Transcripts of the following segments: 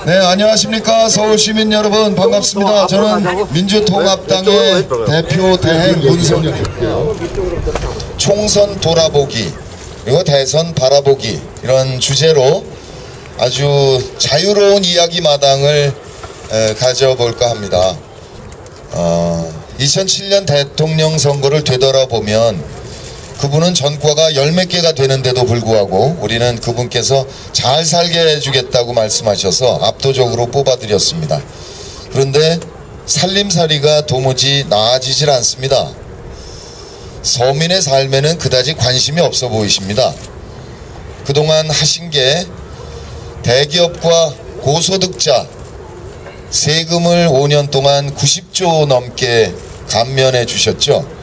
네, 안녕하십니까. 서울시민 여러분 반갑습니다. 저는 민주통합당의 대표 대행 문성윤이고요. 총선 돌아보기 그리고 대선 바라보기 이런 주제로 아주 자유로운 이야기 마당을 가져볼까 합니다. 2007년 대통령 선거를 되돌아보면 그분은 전과가 열 몇 개가 되는데도 불구하고 우리는 그분께서 잘 살게 해주겠다고 말씀하셔서 압도적으로 뽑아드렸습니다. 그런데 살림살이가 도무지 나아지질 않습니다. 서민의 삶에는 그다지 관심이 없어 보이십니다. 그동안 하신 게 대기업과 고소득자 세금을 5년 동안 90조 넘게 감면해 주셨죠.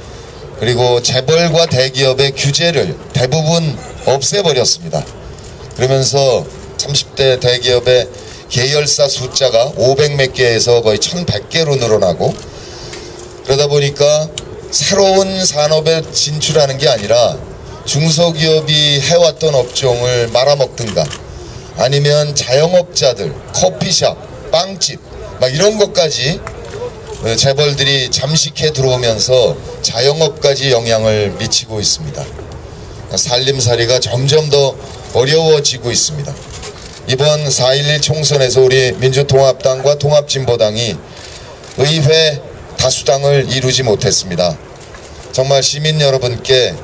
그리고 재벌과 대기업의 규제를 대부분 없애버렸습니다. 그러면서 30대 대기업의 계열사 숫자가 500몇 개에서 거의 1100개로 늘어나고, 그러다 보니까 새로운 산업에 진출하는 게 아니라 중소기업이 해왔던 업종을 말아먹든가 아니면 자영업자들, 커피숍, 빵집 막 이런 것까지 재벌들이 잠식해 들어오면서 자영업까지 영향을 미치고 있습니다. 살림살이가 점점 더 어려워지고 있습니다. 이번 4.11 총선에서 우리 민주통합당과 통합진보당이 의회 다수당을 이루지 못했습니다. 정말 시민 여러분께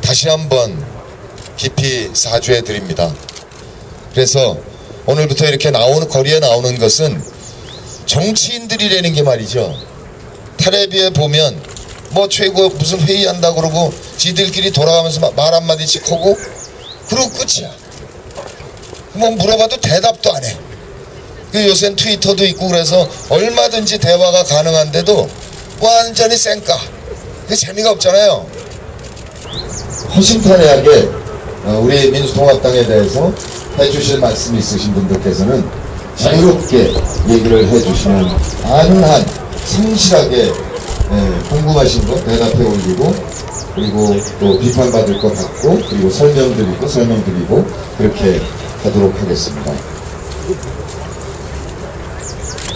다시 한번 깊이 사죄해 드립니다. 그래서 오늘부터 이렇게 거리에 나오는 것은 정치인들이라는 게 말이죠. 텔레비에 보면 뭐 최고 무슨 회의한다 그러고 지들끼리 돌아가면서 말 한마디씩 하고 그러고 끝이야. 뭐 물어봐도 대답도 안 해. 요새는 트위터도 있고 그래서 얼마든지 대화가 가능한데도 완전히 쌩까. 그게 재미가 없잖아요. 허심탄회하게 우리 민주통합당에 대해서 해주실 말씀이 있으신 분들께서는 자유롭게 얘기를 해주시면 아는 한 성실하게 궁금하신 거 대답해 올리고, 그리고 또 비판받을 거 받고, 그리고 설명드리고 그렇게 하도록 하겠습니다.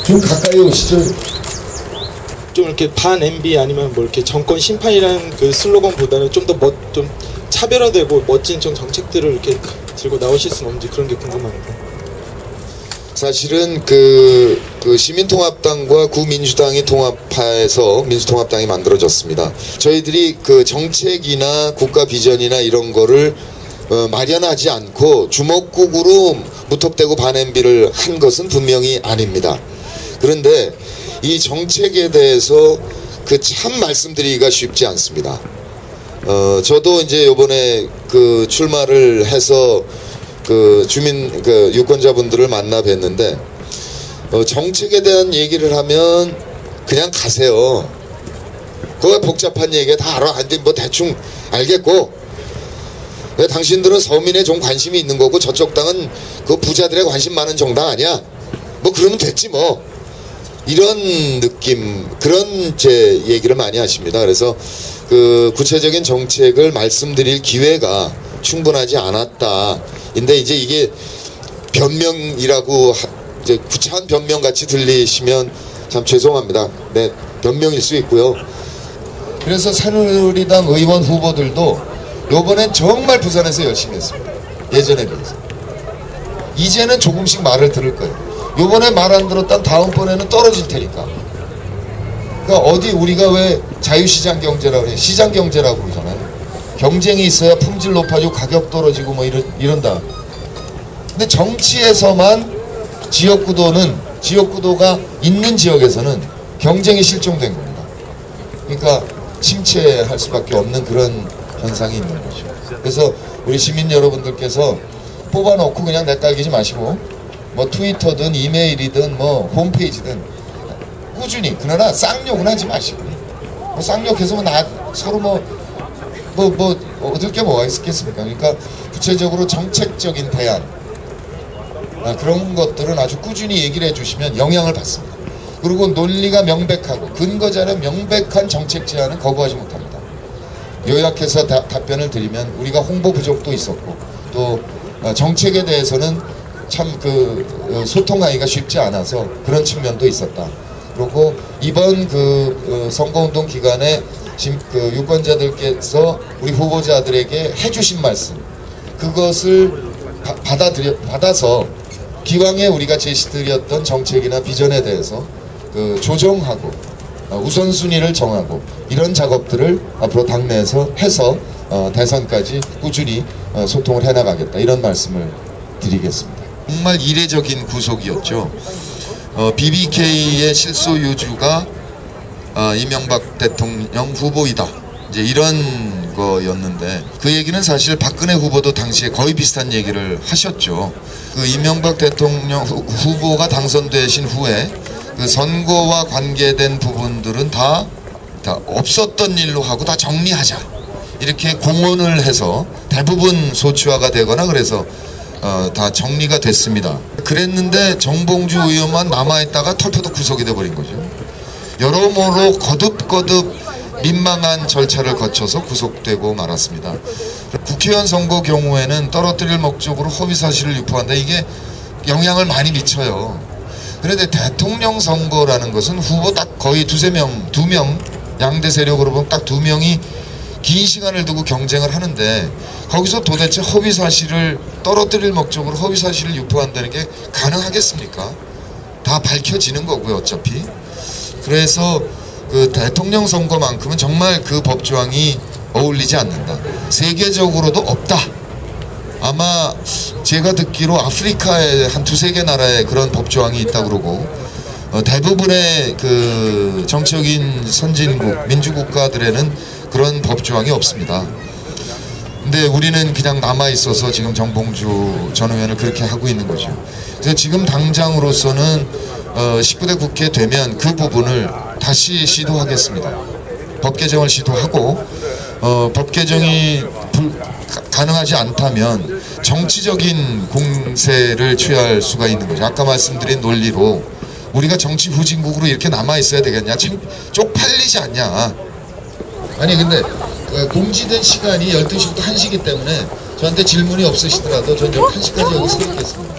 좀 가까이 오시죠. 좀 이렇게 반 MB 아니면 뭐 이렇게 정권 심판이라는 그 슬로건보다는 좀 더 좀 차별화되고 멋진 좀 정책들을 이렇게 들고 나오실 수는 없는지 그런 게 궁금합니다. 사실은 그 시민통합당과 구민주당이 통합해서 민주통합당이 만들어졌습니다. 저희들이 그 정책이나 국가 비전이나 이런 거를 마련하지 않고 주먹국으로 무턱대고 반엠비를 한 것은 분명히 아닙니다. 그런데 이 정책에 대해서 그 참 말씀드리기가 쉽지 않습니다. 저도 이제 요번에 그 출마를 해서 그 유권자분들을 만나 뵀는데 정책에 대한 얘기를 하면 그냥 가세요. 그거 복잡한 얘기 다 알아. 뭐 대충 알겠고, 당신들은 서민에 좀 관심이 있는 거고 저쪽 당은 그 부자들의 관심 많은 정당 아니야? 뭐 그러면 됐지 뭐. 이런 느낌, 그런 제 얘기를 많이 하십니다. 그래서 그 구체적인 정책을 말씀드릴 기회가 충분하지 않았다. 근데 이제 이게 변명이라고 이제 구차한 변명 같이 들리시면 참 죄송합니다. 네, 변명일 수 있고요. 그래서 새누리당 의원 후보들도 요번엔 정말 부산에서 열심히 했습니다. 예전에 비해서. 이제는 조금씩 말을 들을 거예요. 요번에 말 안 들었단 다음번에는 떨어질 테니까. 그러니까 어디 우리가 왜 자유시장 경제라고 그래? 시장 경제라고 그러잖아요. 경쟁이 있어야 품질 높아지고 가격 떨어지고 뭐 이런다. 근데 정치에서만 지역구도가 있는 지역에서는 경쟁이 실종된 겁니다. 그러니까 침체할 수밖에 없는 그런 현상이 있는 거죠. 그래서 우리 시민 여러분들께서 뽑아놓고 그냥 내딸기지 마시고 뭐 트위터든 이메일이든 뭐 홈페이지든 꾸준히, 그러나 쌍욕은 하지 마시고, 뭐 쌍욕해서 서로 뭐 얻을 게 뭐가 있겠습니까? 그러니까 구체적으로 정책적인 대안, 그런 것들은 아주 꾸준히 얘기를 해주시면 영향을 받습니다. 그리고 논리가 명백하고 근거자료 명백한 정책 제안은 거부하지 못합니다. 요약해서 답변을 드리면 우리가 홍보 부족도 있었고 또 정책에 대해서는 참 소통하기가 쉽지 않아서 그런 측면도 있었다. 그리고 이번 선거운동 기간에 유권자들께서 우리 후보자들에게 해주신 말씀, 그것을 받아서 기왕에 우리가 제시드렸던 정책이나 비전에 대해서 조정하고 우선순위를 정하고 이런 작업들을 앞으로 당내에서 해서 대선까지 꾸준히 소통을 해나가겠다, 이런 말씀을 드리겠습니다. 정말 이례적인 구속이었죠. BBK의 실소유주가 이명박 대통령 후보이다, 이제 이런 거였는데, 그 얘기는 사실 박근혜 후보도 당시에 거의 비슷한 얘기를 하셨죠. 이명박 대통령 후보가 당선되신 후에 선거와 관계된 부분들은 다 없었던 일로 하고 다 정리하자, 이렇게 공언을 해서 대부분 소추화가 되거나 그래서 다 정리가 됐습니다. 그랬는데 정봉주 의원만 남아있다가 털포도 구속이 돼버린 거죠. 여러모로 거듭거듭 민망한 절차를 거쳐서 구속되고 말았습니다. 국회의원 선거 경우에는 떨어뜨릴 목적으로 허위사실을 유포한다, 이게 영향을 많이 미쳐요. 그런데 대통령 선거라는 것은 후보 딱 거의 두세 명, 양대 세력으로 보면 딱 2명이 긴 시간을 두고 경쟁을 하는데, 거기서 도대체 허위사실을 떨어뜨릴 목적으로 허위사실을 유포한다는 게 가능하겠습니까? 다 밝혀지는 거고요, 어차피. 그래서 대통령 선거만큼은 정말 그 법조항이 어울리지 않는다. 세계적으로도 없다. 아마 제가 듣기로 아프리카에 한 2-3개 나라에 그런 법조항이 있다고 그러고, 대부분의 정치적인 선진국, 민주국가들에는 그런 법조항이 없습니다. 근데 우리는 그냥 남아있어서 지금 정봉주 전 의원을 그렇게 하고 있는 거죠. 그래서 지금 당장으로서는 19대 국회 되면 그 부분을 다시 시도하겠습니다. 법 개정을 시도하고, 법 개정이 가능하지 않다면 정치적인 공세를 취할 수가 있는 거죠. 아까 말씀드린 논리로 우리가 정치 후진국으로 이렇게 남아있어야 되겠냐, 쪽팔리지 않냐. 아니 근데 공지된 시간이 12시부터 1시이기 때문에 저한테 질문이 없으시더라도 전 1시까지 여기 서 있겠습니다.